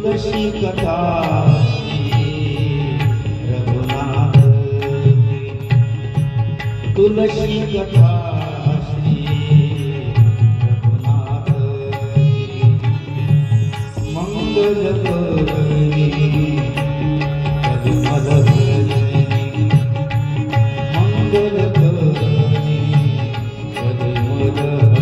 तुलसी कथा रघुनाथ तुलसी कथा श्री रघुनाथ मंगल करनी पद्मल मंगल करनी पद्मल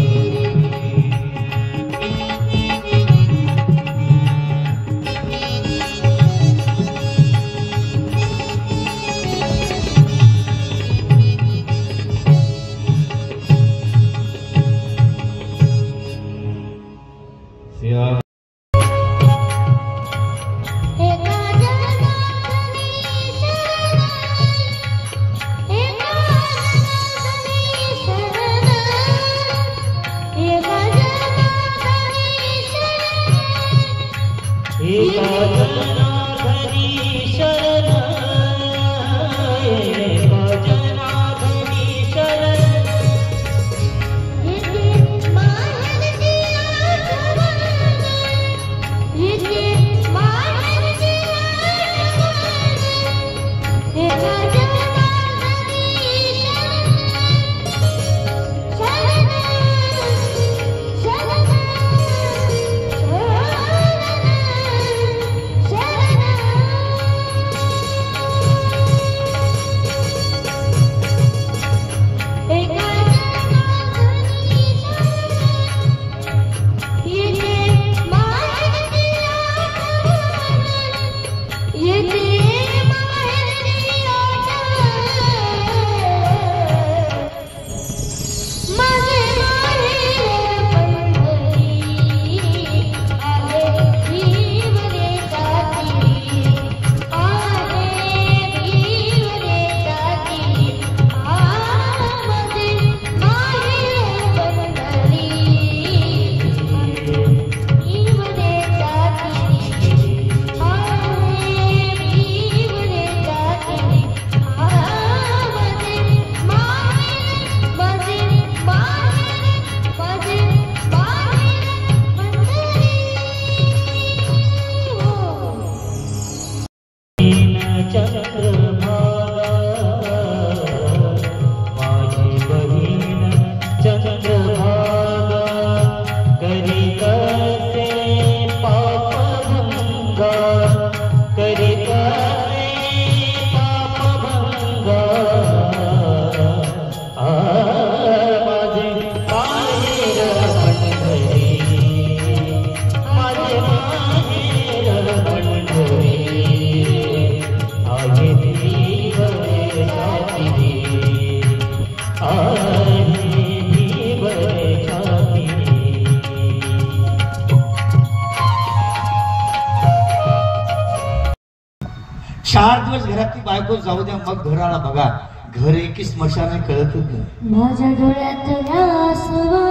चार दिवस घरातली बायको जाऊ द्या मग घराला बघा घर एकी स्मशाने कळतच नाही माझ्या डोळ्यात आसवा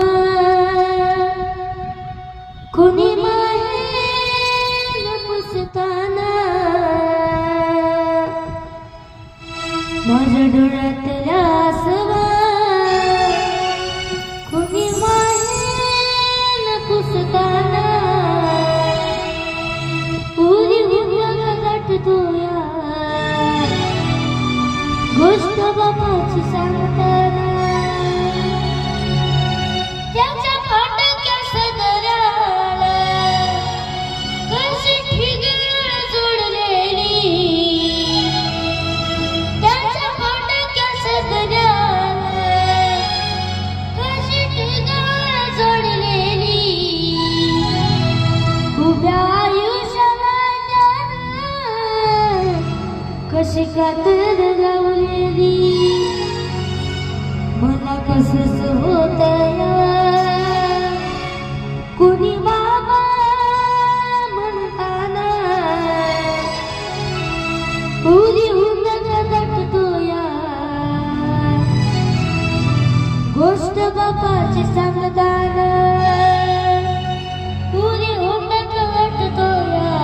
कुणी माहेर पुसताना माझ्या डोळ्यात आसवा कुणी माहेर पुसताना पुरी हुंडा गाठतोया गोष्ट बापाची सांगताना त्याच्या फाटक्या सदराला कशी कातर लावलेली मला कसंच होतया कुणी बाबा म्हणताना उरी हुंदका दटतोया गोष्ट बापाची सांगताना उरी हुंदका दटतोया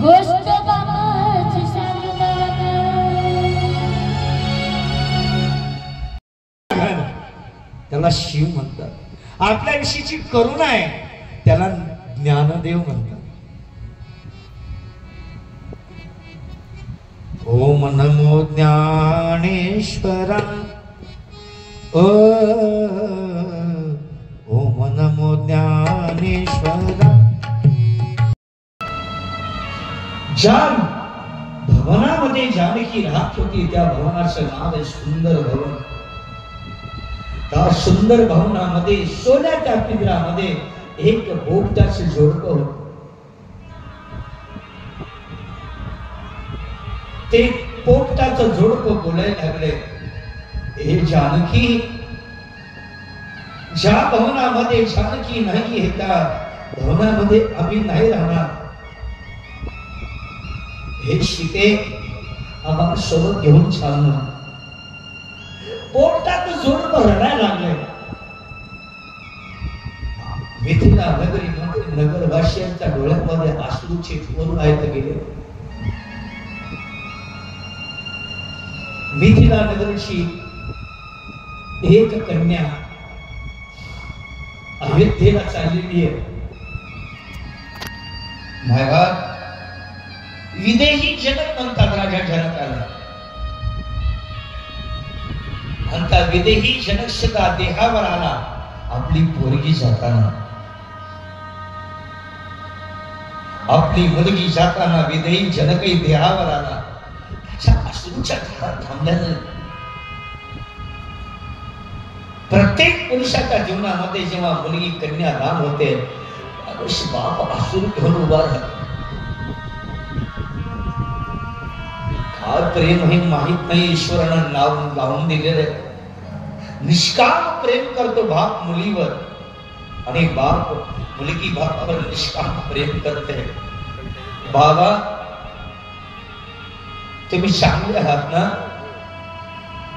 गोष्ट बापाची सांगताना त्याला शिव म्हणतात. आपल्याविषयीची करुणा आहे त्याला ज्ञानदेव म्हणतात. ओम नमो ज्ञानेश्वरा ओम नमो ज्ञानेश्वरा. ज्या भवनामध्ये जानकी राहत होती त्या भवनाचं नाव आहे सुंदर भवन. त्या सुंदर भवनामध्ये सोन्याच्या पिंजऱ्यामध्ये एक बोकडाचं जोडपं होतं. ते पोपटाचं जोडपं बोलायला लागले, हे जानकी, ज्या भवनामध्ये जानकी नाही आहे त्या भवनामध्ये आम्ही नाही राहणार. हे सीते आम्हाला सोबत घेऊन चालणार. पोपटाचं जोडपं रडायला लागले. मिथिला नगरी नगरवासियांच्या डोळ्यामध्ये अश्रूचे थोर वाहत गेले. मिथिला नगरची एक कन्या अयोध्येला चाललेली आहे. महाराज विदेही जनक म्हणतात राजा जनकाला. आणि त्या विदेही जनक सुद्धा देहावर आला आपली पोरगी जाताना, आपली मुलगी जाताना विदेही जनकही देहावर आला. त्याच्या अश्रूच्या धारा थांबल्या नाही. प्रत्येक पुरुषाच्या जीवनामध्ये जेव्हा मुलगी कन्या दान होते त्यावेळेस बाप अश्रू घेऊन उभा राहतो. काय प्रेम हे माहित नाही, ईश्वरानं लावून दिलेलं आहे. निष्काम प्रेम करतो बाप मुलीवर आणि बाप मुलगी बापावर निष्काम प्रेम करते. बाबा तुम्ही चांगले आहात ना,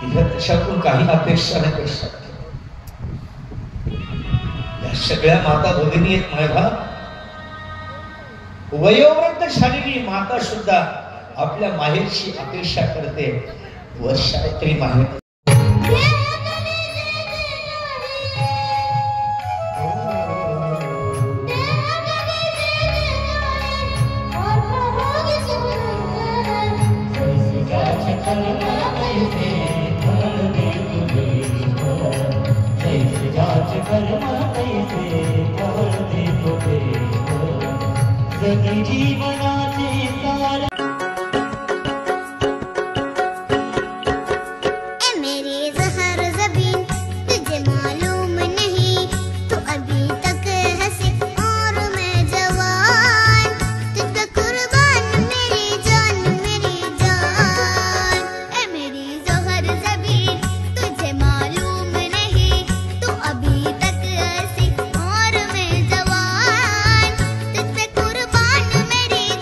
तिला त्याच्यातून काही अपेक्षा नाही करू शकत. या सगळ्या माता भगिनी आहेत माझ्या. वयोवृद्ध झालेली माता सुद्धा आपल्या माहेरची अपेक्षा करते. वर्षाला तरी माहेर मेरी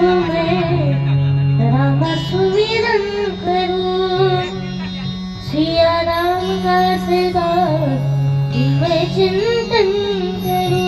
मैं राम सुमिरन करूं, सिया राम का सदा मैं चिंतन करूं।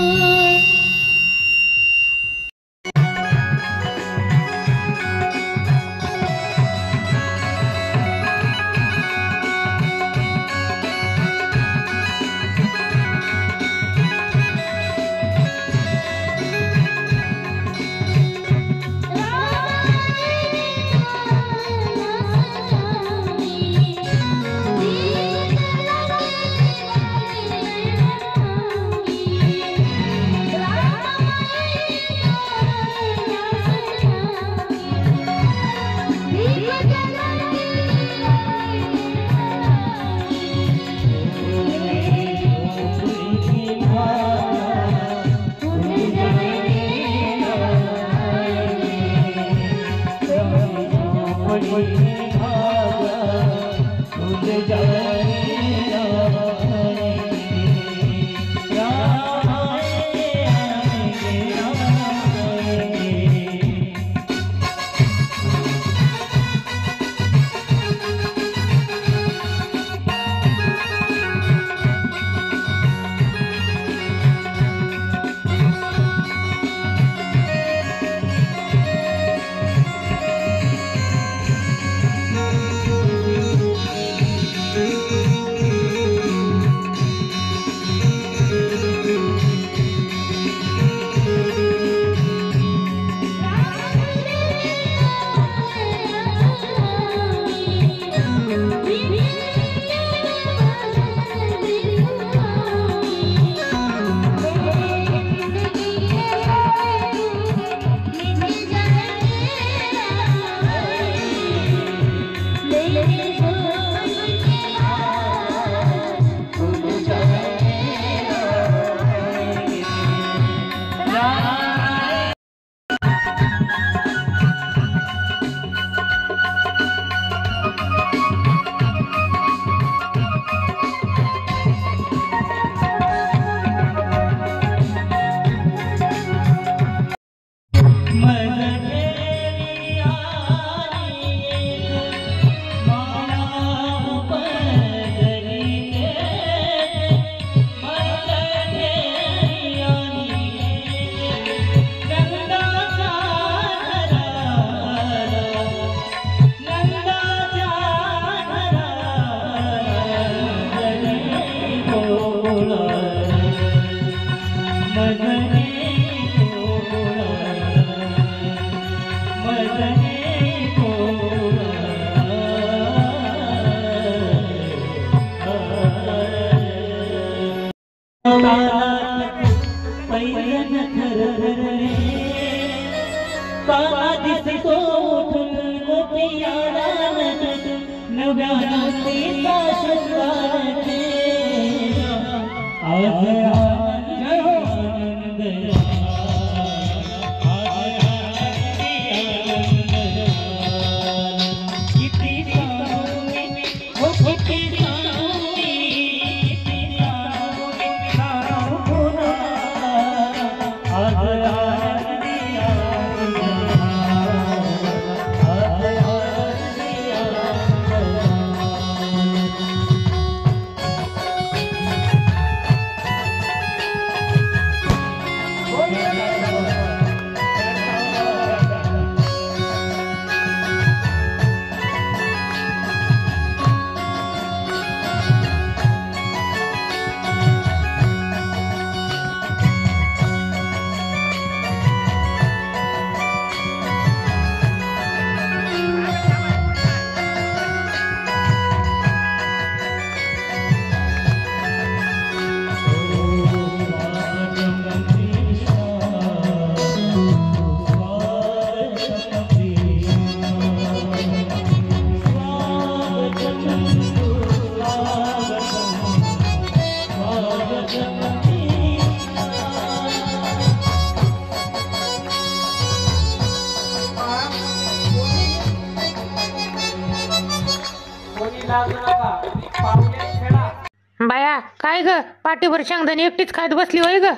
बाया काय ग पाठीवर शेंगदाणे एकटीच खात बसली होय ग?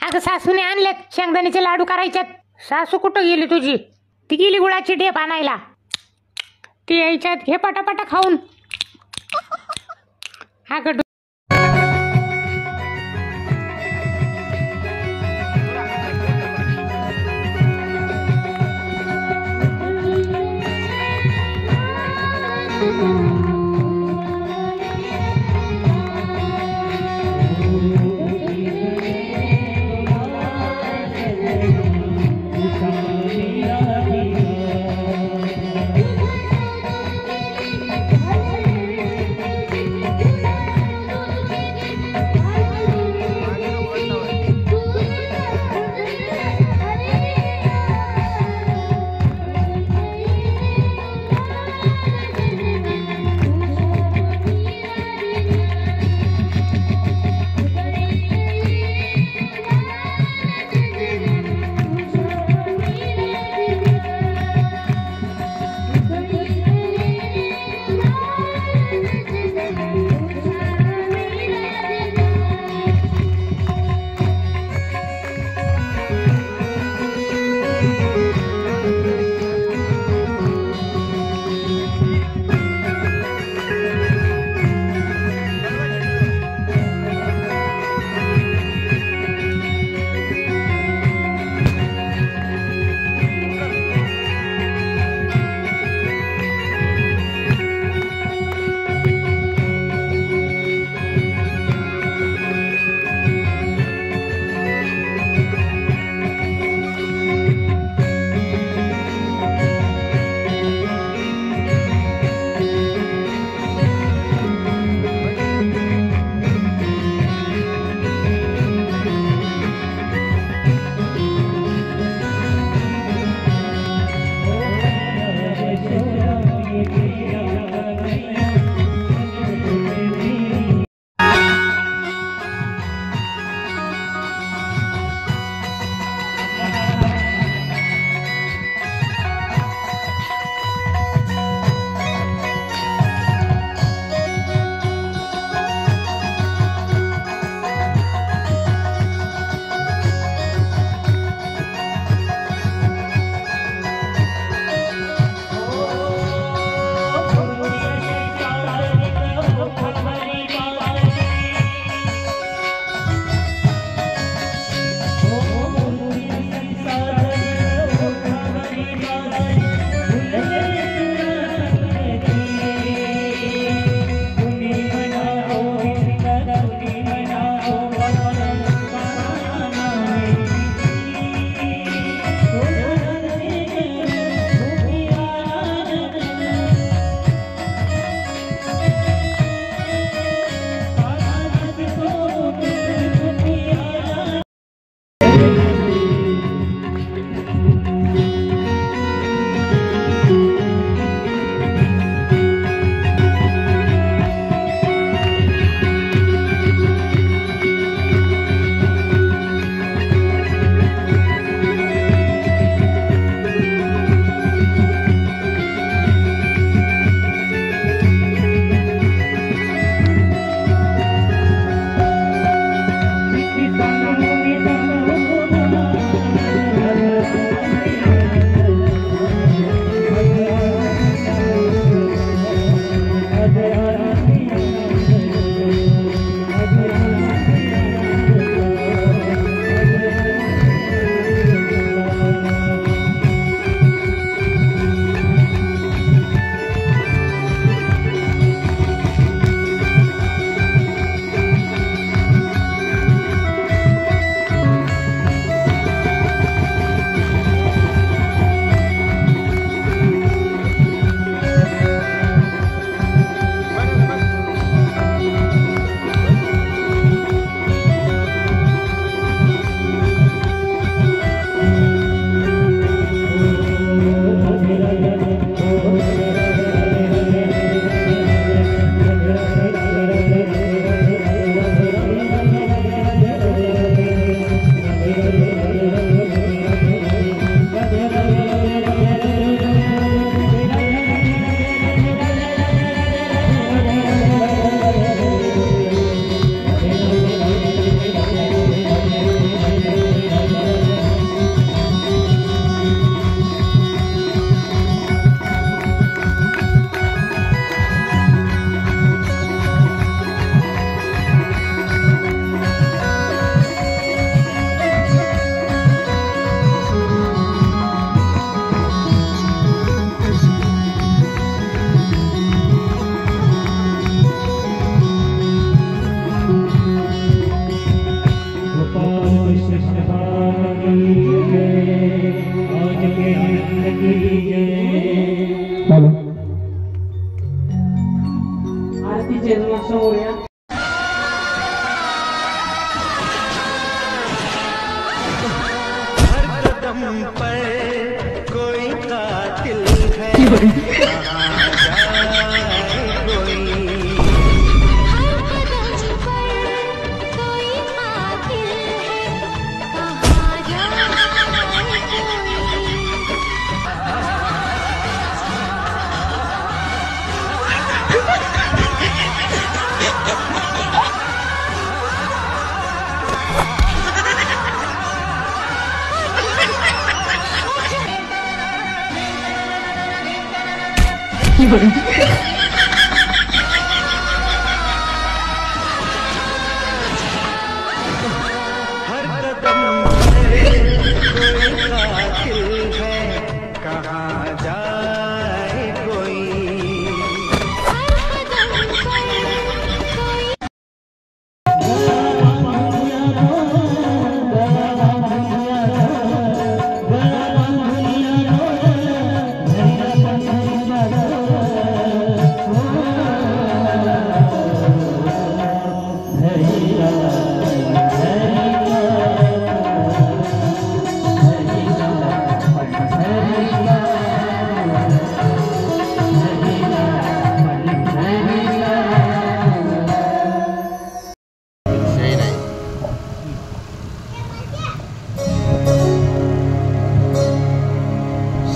अगं सासूने आणल्यात शेंगदाण्याचे लाडू करायच्यात. सासू कुठं गेली तुझी? ती गेली गुळाची ढेप आणायला. ती यायच्यात घे पटापटा खाऊन. हा गडू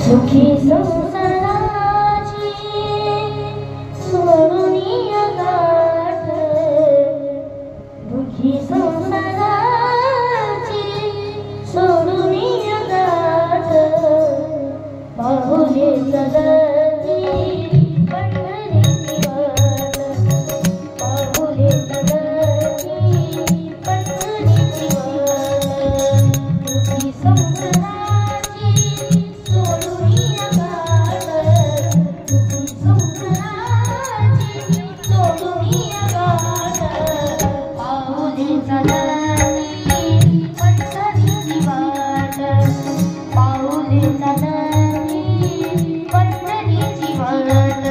सुखी संसाराची सोडूनिया गाठ, दुखी संसाराची सोडूनिया गाठ, पाहुले जगती पंढरीची वाट, पाहुले जगती पंढरीची वाट, दुखी संसाराची सोडूनिया गाठ, दुखी संसाराची सोडूनिया गाठ, पाहुले जगती पंढरीची वाट, पाहुले जगती पंढरीची वाट.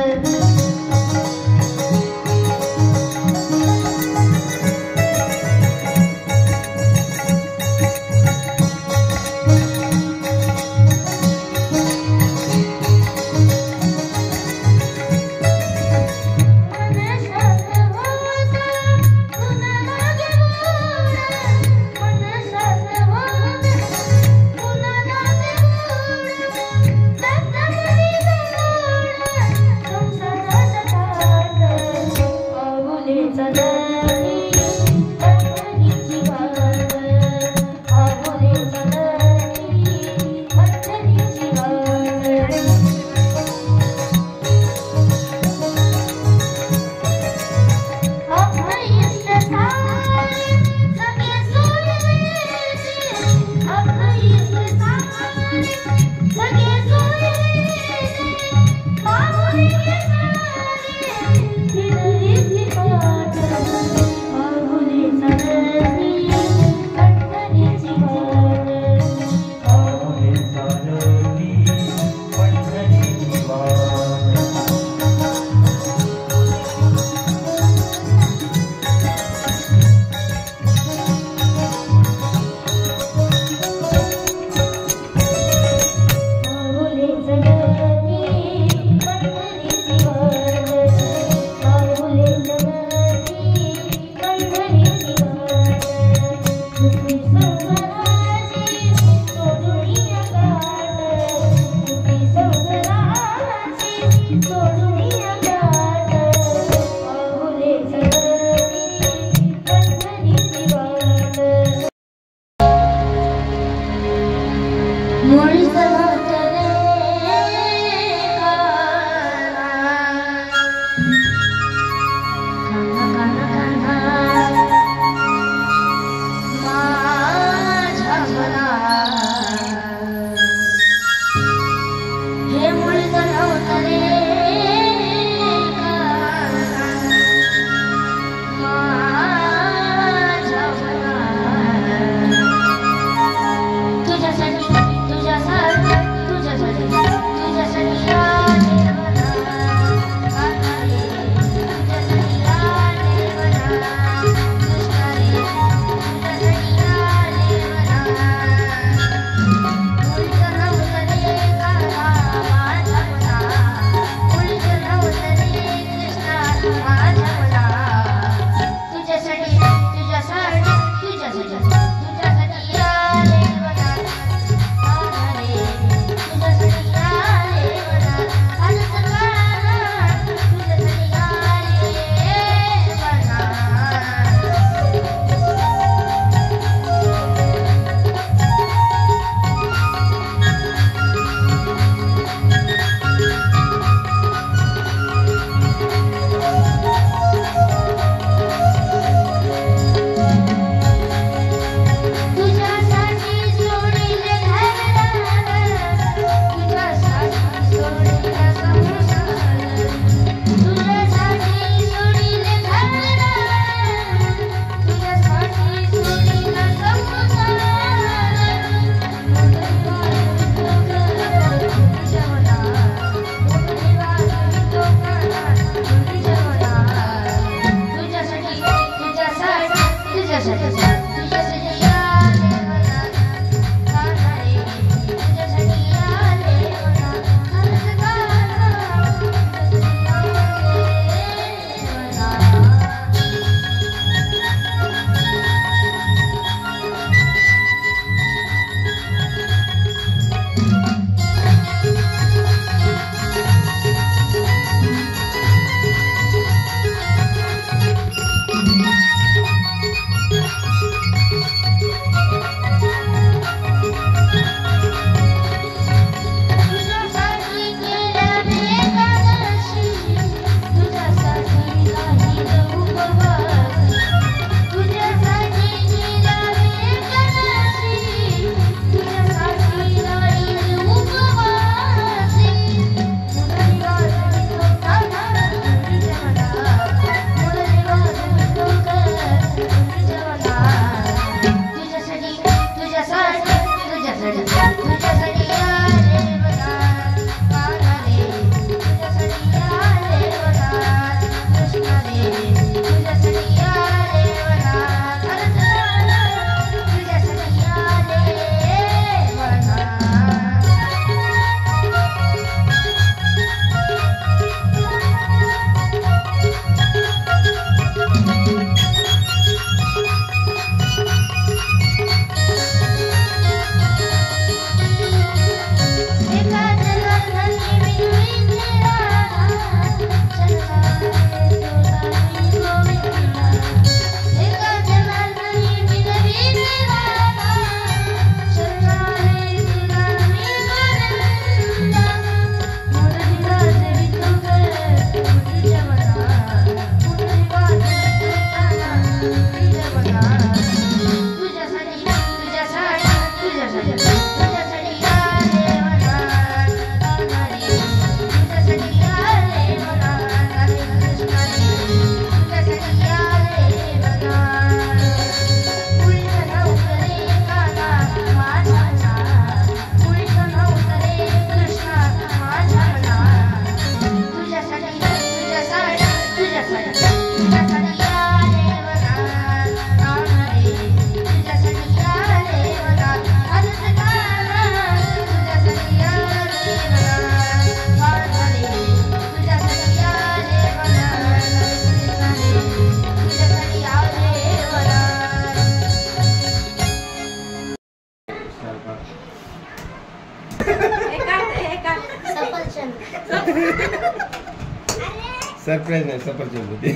सरप्राईज नाही सफरचंद होते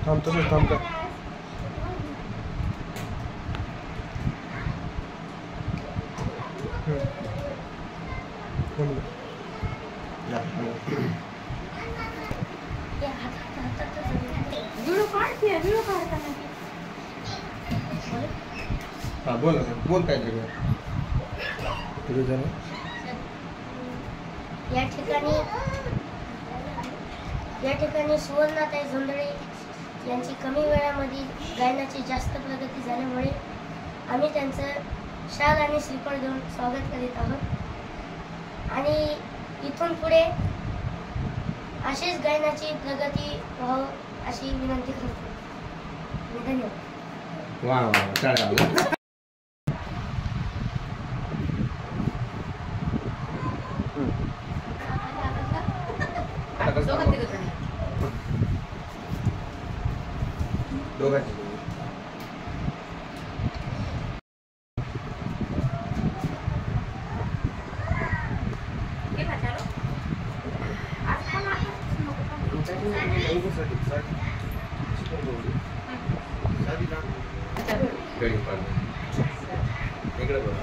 थांब तसंच थांब का हा बोल बोल काय तुझं या ठिकाणी सुवर्णाताई जोंधळे यांची कमी वेळामध्ये गायनाची जास्त प्रगती झाल्यामुळे आम्ही त्यांचं शाल आणि श्रीफळ देऊन स्वागत करीत आहोत आणि इथून पुढे अशीच गायनाची प्रगती व्हावं अशी विनंती करतो. धन्यवाद. वा वा टाळ्या दोघांची इकडे बघा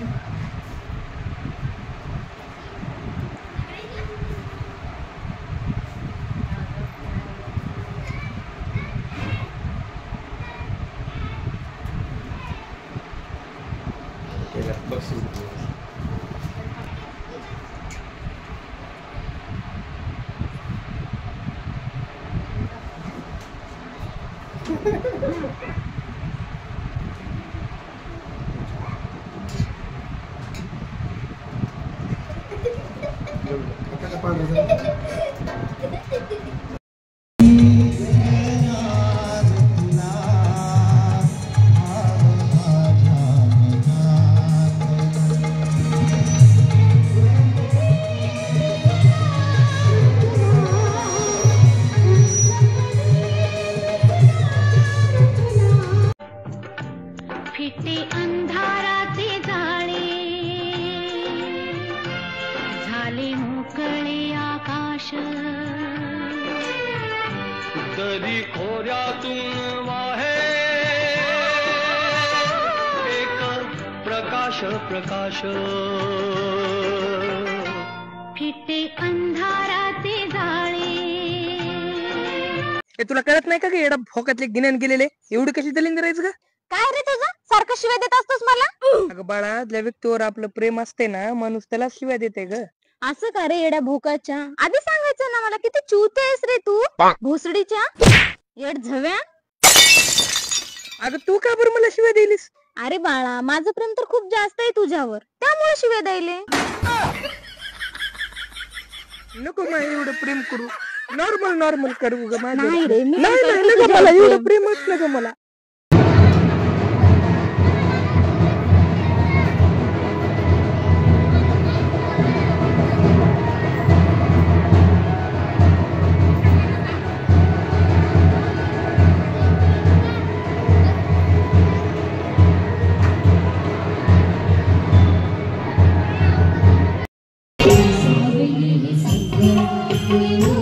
बक्षीस फिटे अंधाराचे जाळे झाले मोकळे आकाश तरी खोऱ्यातून वाहे एक प्रकाश प्रकाश फिटे अंधाराचे जाळे. तुला कळत नाही का की एवढा भोकातले गिन्यान गेलेले एवढे कशी दलिंग राहायचं का? काय रे तुझं सारखं शिवाय देत असतोस मला? अगं बाळा ज्या व्यक्तीवर आपलं प्रेम असते ना माणूस त्याला शिव्या देते ग. असं का रे येड्या भोकाच्या? आधी सांगायचं ना मला. किती चूत आहेस रे तू भोसडीच्या येड झव्या. अगं तू का बरं मला शिव्या दिलीस? अरे बाळा माझं प्रेम तर खूप जास्त आहे तुझ्यावर त्यामुळे शिव्या द्यायले. नको मा एवढं प्रेम करू नॉर्मल नॉर्मल करू ग माझ्या. नाही रे मी नाही नाही नको मला एवढं प्रेमच नको मला. We